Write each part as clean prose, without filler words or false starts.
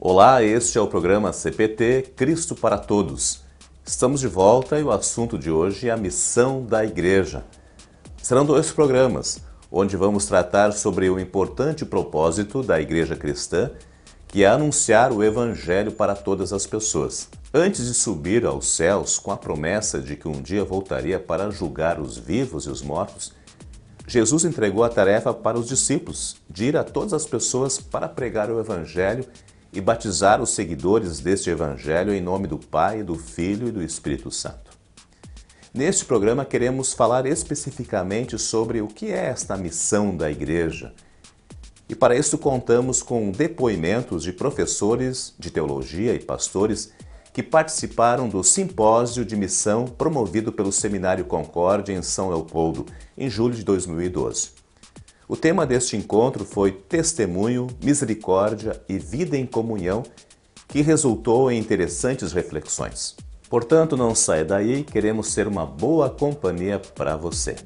Olá, este é o programa CPT Cristo para Todos. Estamos de volta e o assunto de hoje é a missão da Igreja. Serão 2 programas, onde vamos tratar sobre o importante propósito da Igreja Cristã, que é anunciar o Evangelho para todas as pessoas. Antes de subir aos céus, com a promessa de que um dia voltaria para julgar os vivos e os mortos, Jesus entregou a tarefa para os discípulos de ir a todas as pessoas para pregar o Evangelho e batizar os seguidores deste Evangelho em nome do Pai, do Filho e do Espírito Santo. Neste programa queremos falar especificamente sobre o que é esta missão da Igreja. E para isso contamos com depoimentos de professores de teologia e pastores que participaram do simpósio de missão promovido pelo Seminário Concórdia em São Leopoldo, em julho de 2012. O tema deste encontro foi Testemunho, Misericórdia e Vida em Comunhão, que resultou em interessantes reflexões. Portanto, não saia daí, queremos ser uma boa companhia para você.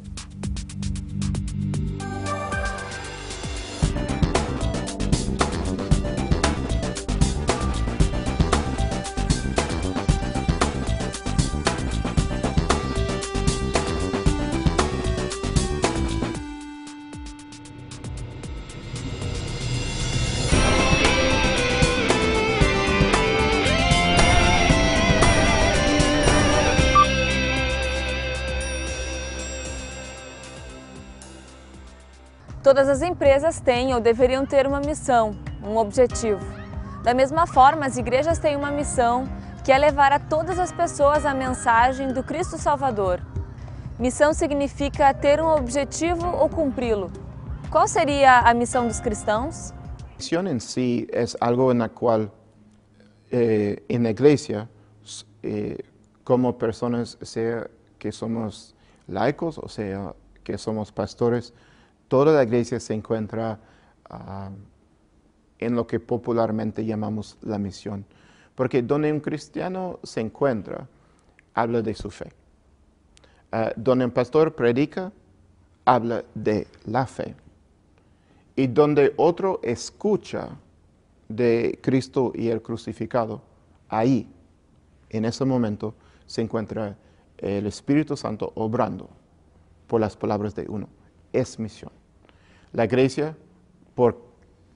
Todas as empresas têm ou deveriam ter uma missão, um objetivo. Da mesma forma, as igrejas têm uma missão, que é levar a todas as pessoas a mensagem do Cristo Salvador. Missão significa ter um objetivo ou cumpri-lo. Qual seria a missão dos cristãos? Misión en sí es algo en la cual en la iglesia, como personas, sea que somos laicos o sea que somos pastores, toda la iglesia se encuentra en lo que popularmente llamamos la misión. Porque donde un cristiano se encuentra, habla de su fe. Donde un pastor predica, habla de la fe. Y donde otro escucha de Cristo y el crucificado, ahí, en ese momento, se encuentra el Espíritu Santo obrando por las palabras de uno. Es misión. La iglesia, por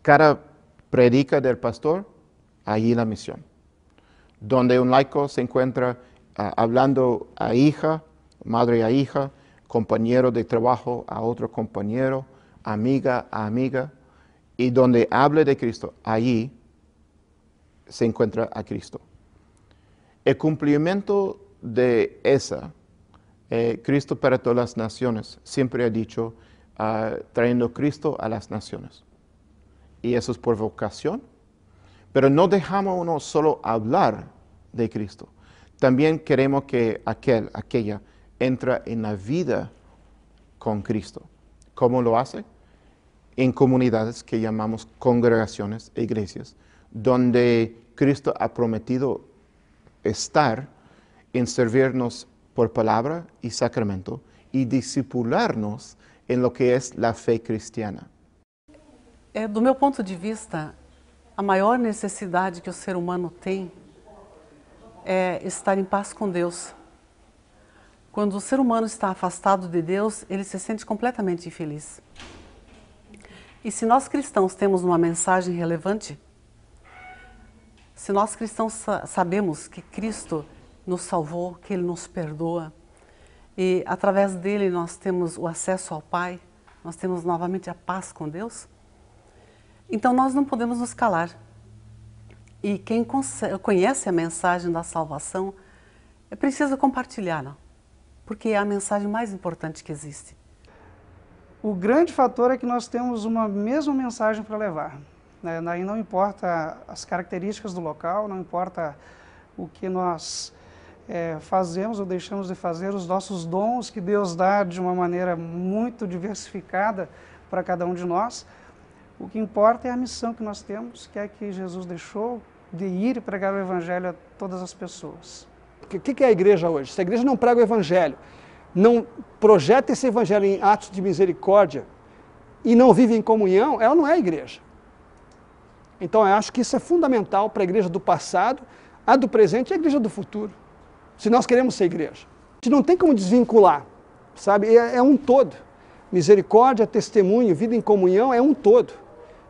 cada predica del pastor, allí la misión. Donde un laico se encuentra hablando a hija, madre a hija, compañero de trabajo a otro compañero, amiga a amiga, y donde hable de Cristo, allí se encuentra a Cristo. El cumplimiento de esa, Cristo para todas las naciones, siempre ha dicho, trayendo Cristo a las naciones. Y eso es por vocación. Pero no dejamos uno solo hablar de Cristo. También queremos que aquella entra en la vida con Cristo. ¿Cómo lo hace? En comunidades que llamamos congregaciones e iglesias, donde Cristo ha prometido estar en servirnos por palabra y sacramento y discipularnos em lo que é a fé cristiana. Do meu ponto de vista, a maior necessidade que o ser humano tem é estar em paz com Deus. Quando o ser humano está afastado de Deus, ele se sente completamente infeliz. E se nós cristãos temos uma mensagem relevante, se nós cristãos sabemos que Cristo nos salvou, que Ele nos perdoa, e através dele nós temos o acesso ao Pai, nós temos novamente a paz com Deus, então nós não podemos nos calar. E quem conhece a mensagem da salvação é preciso compartilhá-la, porque é a mensagem mais importante que existe. O grande fator é que nós temos uma mesma mensagem para levar. Aí não importa as características do local, não importa o que nós fazemos ou deixamos de fazer, os nossos dons que Deus dá de uma maneira muito diversificada para cada um de nós. O que importa é a missão que nós temos, que é que Jesus deixou de ir e pregar o Evangelho a todas as pessoas. O que é a igreja hoje? Se a igreja não prega o Evangelho, não projeta esse Evangelho em atos de misericórdia e não vive em comunhão, ela não é igreja. Então eu acho que isso é fundamental para a igreja do passado, a do presente e a igreja do futuro, se nós queremos ser igreja. A gente não tem como desvincular, sabe? É um todo. Misericórdia, testemunho, vida em comunhão é um todo.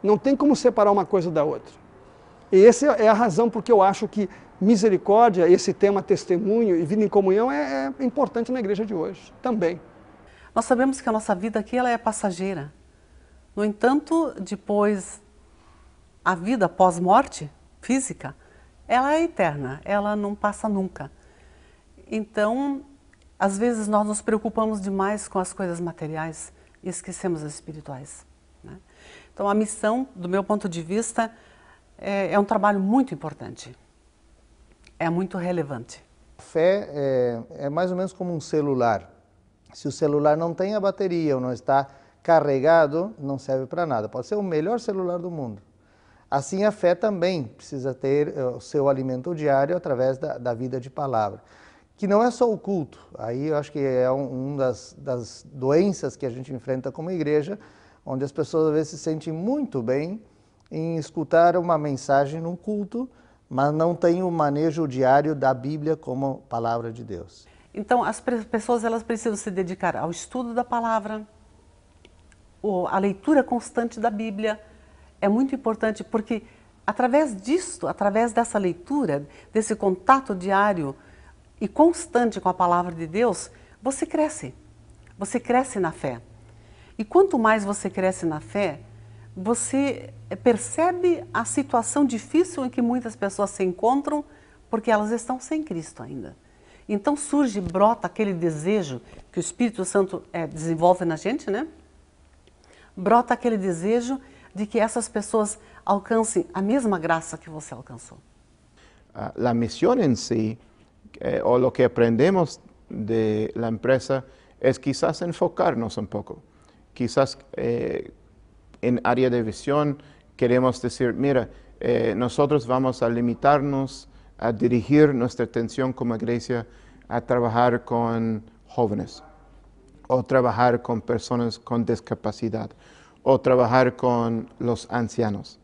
Não tem como separar uma coisa da outra. E essa é a razão porque eu acho que misericórdia, esse tema testemunho e vida em comunhão é importante na igreja de hoje também. Nós sabemos que a nossa vida aqui ela é passageira. No entanto, depois, a vida pós-morte física, ela é eterna, ela não passa nunca. Então, às vezes nós nos preocupamos demais com as coisas materiais e esquecemos as espirituais, né? Então, a missão, do meu ponto de vista, é um trabalho muito importante, é muito relevante. A fé é mais ou menos como um celular. Se o celular não tem a bateria ou não está carregado, não serve para nada. Pode ser o melhor celular do mundo. Assim, a fé também precisa ter o seu alimento diário através da vida de palavra. Que não é só o culto. Aí eu acho que é uma das doenças que a gente enfrenta como igreja, onde as pessoas às vezes se sentem muito bem em escutar uma mensagem num culto, mas não tem o manejo diário da Bíblia como palavra de Deus. Então, as pessoas elas precisam se dedicar ao estudo da palavra, a leitura constante da Bíblia. É muito importante porque, através disso, através dessa leitura, desse contato diário e constante com a palavra de Deus, você cresce na fé. E quanto mais você cresce na fé, você percebe a situação difícil em que muitas pessoas se encontram porque elas estão sem Cristo ainda. Então brota aquele desejo que o Espírito Santo desenvolve na gente, né? Brota aquele desejo de que essas pessoas alcancem a mesma graça que você alcançou. La misión en sí, o lo que aprendemos de la empresa, es quizás enfocarnos un poco. Quizás en área de visión queremos decir, mira, nosotros vamos a limitarnos a dirigir nuestra atención como iglesia a trabajar con jóvenes, o trabajar con personas con discapacidad, o trabajar con los ancianos.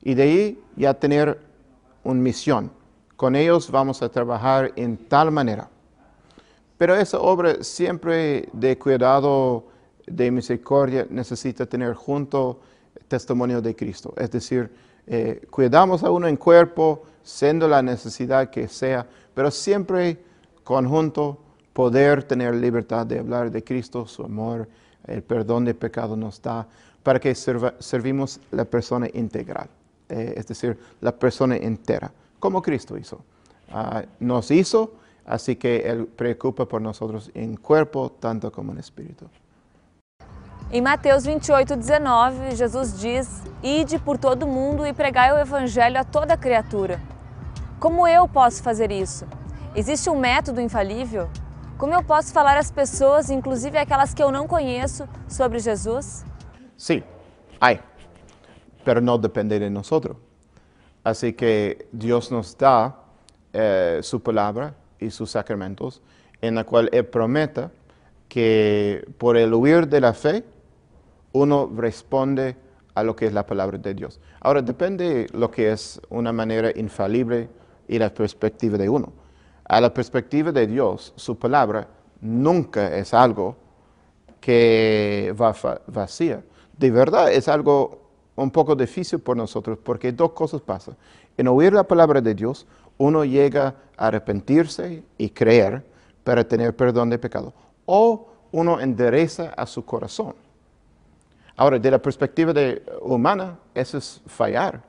Y de ahí ya tener una misión. Con ellos vamos a trabajar en tal manera. Pero esa obra siempre de cuidado, de misericordia, necesita tener junto el testimonio de Cristo. Es decir, cuidamos a uno en cuerpo, siendo la necesidad que sea, pero siempre conjunto poder tener libertad de hablar de Cristo, su amor, el perdón de pecado nos da, para que servimos la persona integral, es decir, la persona entera, como Cristo hizo. Nos hizo, así que Él preocupa por nosotros en cuerpo, tanto como en espíritu. Em Mateus 28:19, Jesus diz: "Ide por todo mundo e pregai o evangelho a toda criatura." Como eu posso fazer isso? Existe um método infalível? Como eu posso falar às pessoas, inclusive aquelas que eu não conheço, sobre Jesus? Sí, hay, pero no depende de nosotros. Así que Dios nos da su palabra y sus sacramentos, en la cual Él promete que por el huir de la fe, uno responde a lo que es la palabra de Dios. Ahora, depende lo que es una manera infalible y la perspectiva de uno. A la perspectiva de Dios, su palabra nunca es algo que va vacía. De verdad es algo un poco difícil por nosotros porque dos cosas pasan. En oír la palabra de Dios, uno llega a arrepentirse y creer para tener perdón de pecado. O uno endereza a su corazón. Ahora, de la perspectiva humana, eso es fallar.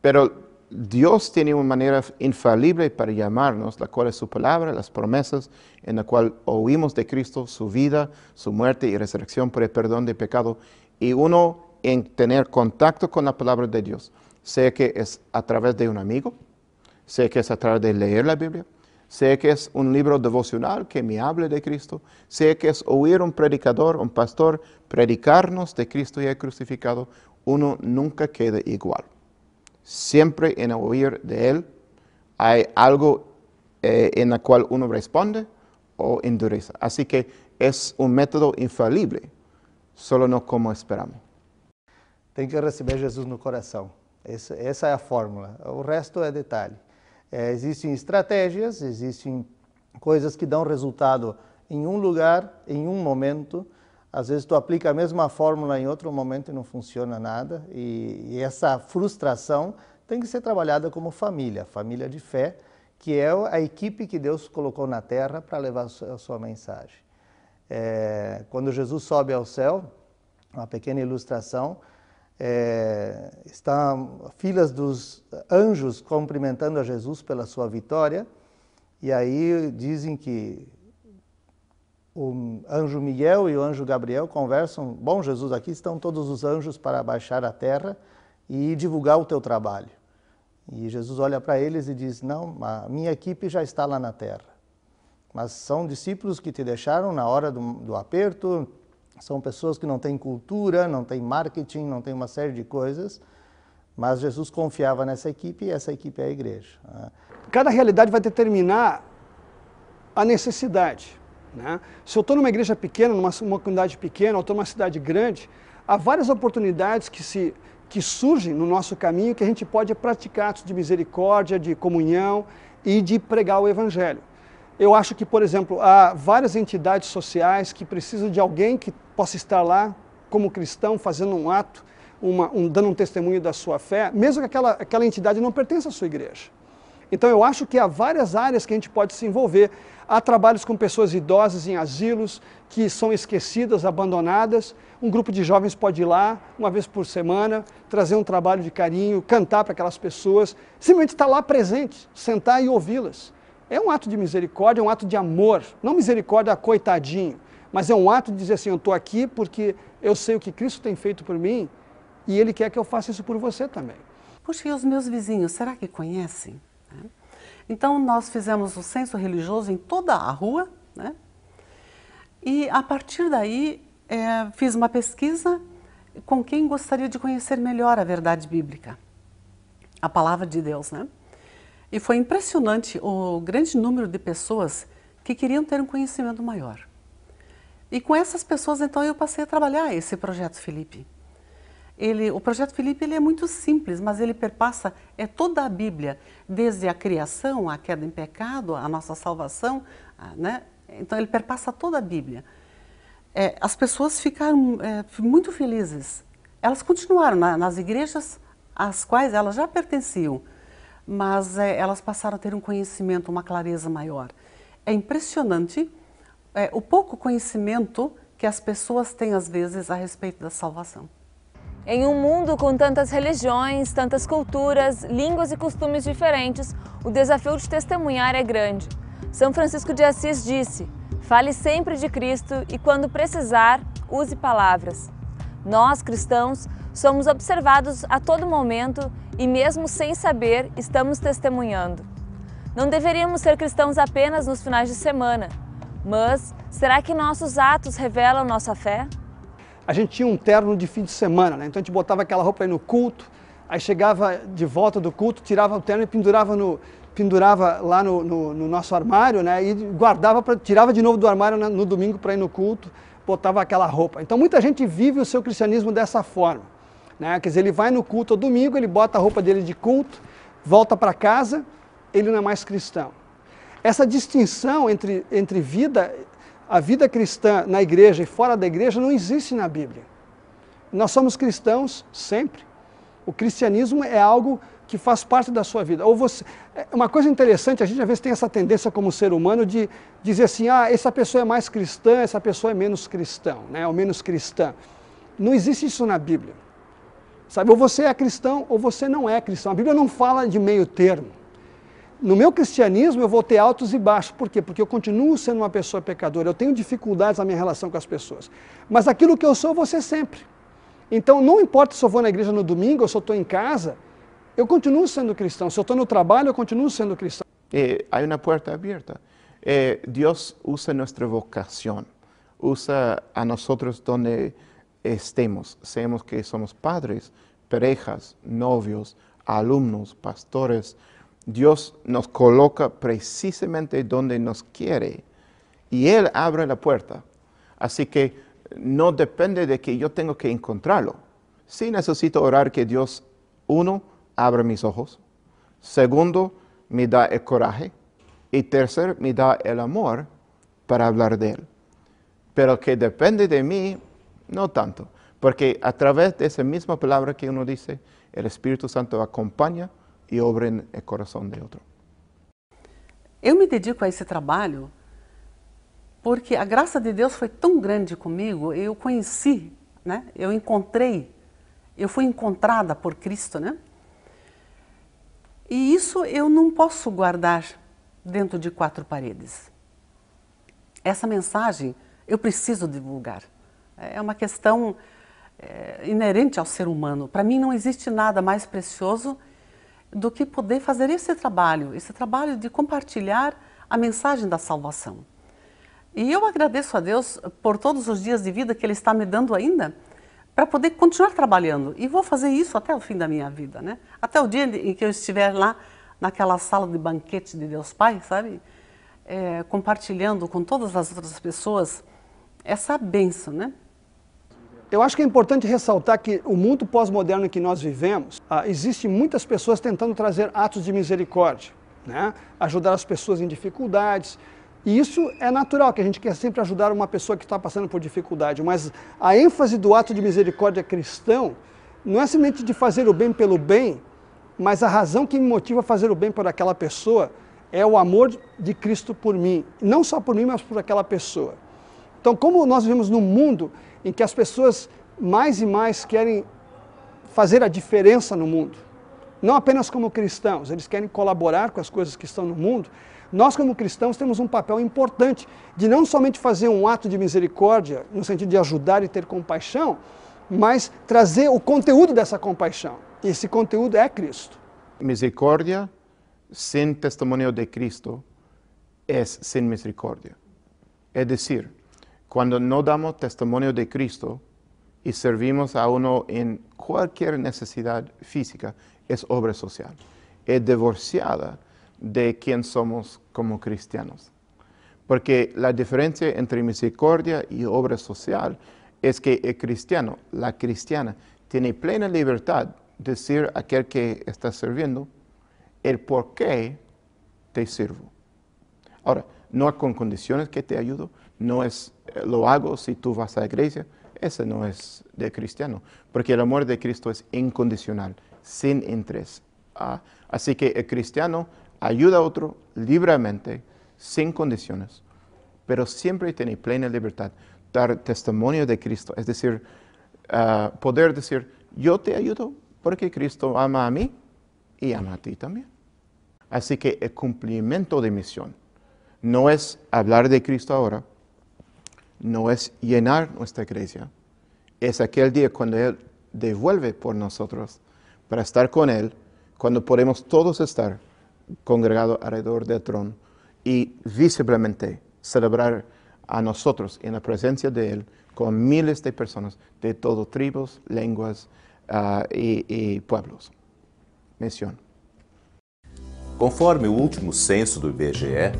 Pero Dios tiene una manera infalible para llamarnos, la cual es su palabra, las promesas, en la cual oímos de Cristo su vida, su muerte y resurrección por el perdón de pecado. Y uno en tener contacto con la palabra de Dios, sea que es a través de un amigo, sea que es a través de leer la Biblia, sea que es un libro devocional que me hable de Cristo, sea que es oír un predicador, un pastor, predicarnos de Cristo y el crucificado, uno nunca queda igual. Siempre en oír de Él hay algo en el cual uno responde o endurece. Así que es un método infalible, solo no como esperamos. Tem que receber Jesus no coração. Essa é a fórmula, o resto é detalhe. Existem estratégias, existem coisas que dão resultado em um lugar, em um momento. Às vezes tu aplica a mesma fórmula em outro momento e não funciona nada. E essa frustração tem que ser trabalhada como família de fé, que é a equipe que Deus colocou na terra para levar a sua mensagem. Quando Jesus sobe ao céu, uma pequena ilustração, estão filas dos anjos cumprimentando a Jesus pela sua vitória, e aí dizem que o anjo Miguel e o anjo Gabriel conversam: bom, Jesus, aqui estão todos os anjos para baixar à terra e divulgar o teu trabalho. E Jesus olha para eles e diz: não, a minha equipe já está lá na terra, mas são discípulos que te deixaram na hora do aperto, são pessoas que não têm cultura, não têm marketing, não têm uma série de coisas, mas Jesus confiava nessa equipe e essa equipe é a igreja. Cada realidade vai determinar a necessidade, né? Se eu estou numa igreja pequena, numa comunidade pequena, ou estou numa cidade grande, há várias oportunidades que surgem no nosso caminho que a gente pode praticar atos de misericórdia, de comunhão e de pregar o Evangelho. Eu acho que, por exemplo, há várias entidades sociais que precisam de alguém que possa estar lá como cristão, fazendo um ato, dando um testemunho da sua fé, mesmo que aquela entidade não pertença à sua igreja. Então eu acho que há várias áreas que a gente pode se envolver. Há trabalhos com pessoas idosas em asilos, que são esquecidas, abandonadas. Um grupo de jovens pode ir lá, uma vez por semana, trazer um trabalho de carinho, cantar para aquelas pessoas, simplesmente estar lá presente, sentar e ouvi-las. É um ato de misericórdia, é um ato de amor, não misericórdia coitadinho, mas é um ato de dizer assim: eu estou aqui porque eu sei o que Cristo tem feito por mim e Ele quer que eu faça isso por você também. Puxa, e os meus vizinhos, será que conhecem? Então nós fizemos o censo religioso em toda a rua, né? E a partir daí fiz uma pesquisa com quem gostaria de conhecer melhor a verdade bíblica, a palavra de Deus, né? E foi impressionante o grande número de pessoas que queriam ter um conhecimento maior. E com essas pessoas, então, eu passei a trabalhar esse Projeto Filipe. O Projeto Filipe é muito simples, mas ele perpassa toda a Bíblia, desde a criação, a queda em pecado, a nossa salvação, né? Então ele perpassa toda a Bíblia. As pessoas ficaram muito felizes. Elas continuaram nas igrejas às quais elas já pertenciam, mas elas passaram a ter um conhecimento, uma clareza maior. É impressionante o pouco conhecimento que as pessoas têm às vezes a respeito da salvação. Em um mundo com tantas religiões, tantas culturas, línguas e costumes diferentes, o desafio de testemunhar é grande. São Francisco de Assis disse: fale sempre de Cristo e, quando precisar, use palavras. Nós, cristãos, somos observados a todo momento e, mesmo sem saber, estamos testemunhando. Não deveríamos ser cristãos apenas nos finais de semana, mas será que nossos atos revelam nossa fé? A gente tinha um terno de fim de semana, né? Então a gente botava aquela roupa aí no culto, aí chegava de volta do culto, tirava o terno e pendurava lá no nosso armário, né? E guardava, tirava de novo do armário no domingo para ir no culto, botava aquela roupa. Então muita gente vive o seu cristianismo dessa forma, né? Quer dizer, ele vai no culto ao domingo, ele bota a roupa dele de culto, volta para casa, ele não é mais cristão. Essa distinção entre a vida cristã na igreja e fora da igreja não existe na Bíblia. Nós somos cristãos sempre. O cristianismo é algo que faz parte da sua vida. Uma coisa interessante, a gente às vezes tem essa tendência como ser humano de dizer assim: essa pessoa é mais cristã, essa pessoa é menos cristão, né? Ou menos cristã. Não existe isso na Bíblia. Sabe, ou você é cristão ou você não é cristão. A Bíblia não fala de meio termo. No meu cristianismo eu vou ter altos e baixos. Por quê? Porque eu continuo sendo uma pessoa pecadora, eu tenho dificuldades na minha relação com as pessoas. Mas aquilo que eu sou, eu vou ser sempre. Então não importa se eu vou na igreja no domingo ou se eu estou em casa, eu continuo sendo cristão. Se eu estou no trabalho, eu continuo sendo cristão. Hay una puerta abierta. Dios usa nuestra vocación, usa a nosotros donde estemos, seamos que somos padres, parejas, novios, alumnos, pastores. Dios nos coloca precisamente donde nos quiere y Él abre la puerta. Así que no depende de que yo tengo que encontrarlo. Sí necesito orar que Dios, uno, abre mis ojos. Segundo, me da el coraje. Y tercero, me da el amor para hablar de Él. Pero que depende de mí, no tanto. Porque a través de esa misma palabra que uno dice, el Espíritu Santo acompaña e obra no coração de outro. Eu me dedico a esse trabalho porque a graça de Deus foi tão grande comigo, eu conheci, né? Eu encontrei, eu fui encontrada por Cristo, né? E isso eu não posso guardar dentro de 4 paredes. Essa mensagem eu preciso divulgar. É uma questão inerente ao ser humano. Para mim não existe nada mais precioso do que poder fazer esse trabalho de compartilhar a mensagem da salvação. E eu agradeço a Deus por todos os dias de vida que Ele está me dando ainda, para poder continuar trabalhando. E vou fazer isso até o fim da minha vida, né? Até o dia em que eu estiver lá, naquela sala de banquete de Deus Pai, sabe? Compartilhando com todas as outras pessoas essa bênção, né? Eu acho que é importante ressaltar que o mundo pós-moderno em que nós vivemos, existem muitas pessoas tentando trazer atos de misericórdia, né? Ajudar as pessoas em dificuldades. E isso é natural, que a gente quer sempre ajudar uma pessoa que está passando por dificuldade, mas a ênfase do ato de misericórdia cristão não é simplesmente de fazer o bem pelo bem, mas a razão que me motiva a fazer o bem por aquela pessoa é o amor de Cristo por mim, não só por mim, mas por aquela pessoa. Então, como nós vivemos num mundo em que as pessoas mais e mais querem fazer a diferença no mundo, não apenas como cristãos, eles querem colaborar com as coisas que estão no mundo, nós como cristãos temos um papel importante de não somente fazer um ato de misericórdia, no sentido de ajudar e ter compaixão, mas trazer o conteúdo dessa compaixão. E esse conteúdo é Cristo. Misericórdia sem testemunho de Cristo é sem misericórdia. É decir, quando não damos testemunho de Cristo e servimos a uno em qualquer necessidade física, é obra social. É divorciada de quem somos como cristianos. Porque a diferença entre misericórdia e obra social é que o cristiano, a cristiana, tem plena liberdade de dizer àquele que está servindo el porquê te sirvo. Ahora, no con condiciones que te ayudo, no es lo hago si tú vas a la iglesia, ese no es de cristiano, porque el amor de Cristo es incondicional, sin interés. Así que el cristiano ayuda a otro libremente, sin condiciones, pero siempre tiene plena libertad. Dar testimonio de Cristo, es decir, poder decir, yo te ayudo porque Cristo ama a mí y ama a ti también. Así que el cumplimiento de misión no es hablar de Cristo ahora, no es llenar nuestra iglesia, es aquel día cuando Él devuelve por nosotros para estar con Él, cuando podemos todos estar congregados alrededor del trono y visiblemente celebrar a nosotros en la presencia de Él con miles de personas de todas tribus, lenguas y pueblos. Misión. Conforme o último censo do IBGE,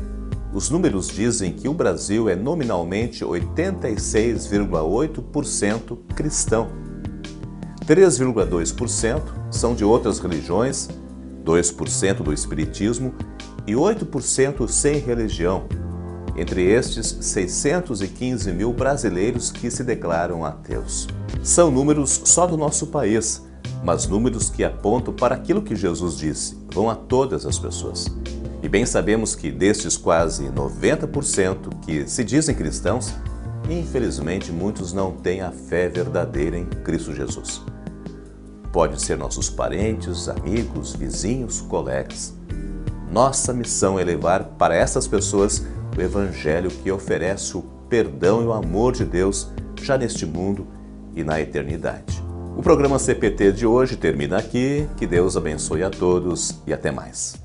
os números dizem que o Brasil é nominalmente 86,8% cristão. 3,2% são de outras religiões, 2% do espiritismo e 8% sem religião. Entre estes, 615 mil brasileiros que se declaram ateus. São números só do nosso país, mas números que apontam para aquilo que Jesus disse, vão a todas as pessoas. E bem sabemos que destes quase 90% que se dizem cristãos, infelizmente muitos não têm a fé verdadeira em Cristo Jesus. Pode ser nossos parentes, amigos, vizinhos, colegas. Nossa missão é levar para essas pessoas o Evangelho que oferece o perdão e o amor de Deus já neste mundo e na eternidade. O programa CPT de hoje termina aqui. Que Deus abençoe a todos e até mais.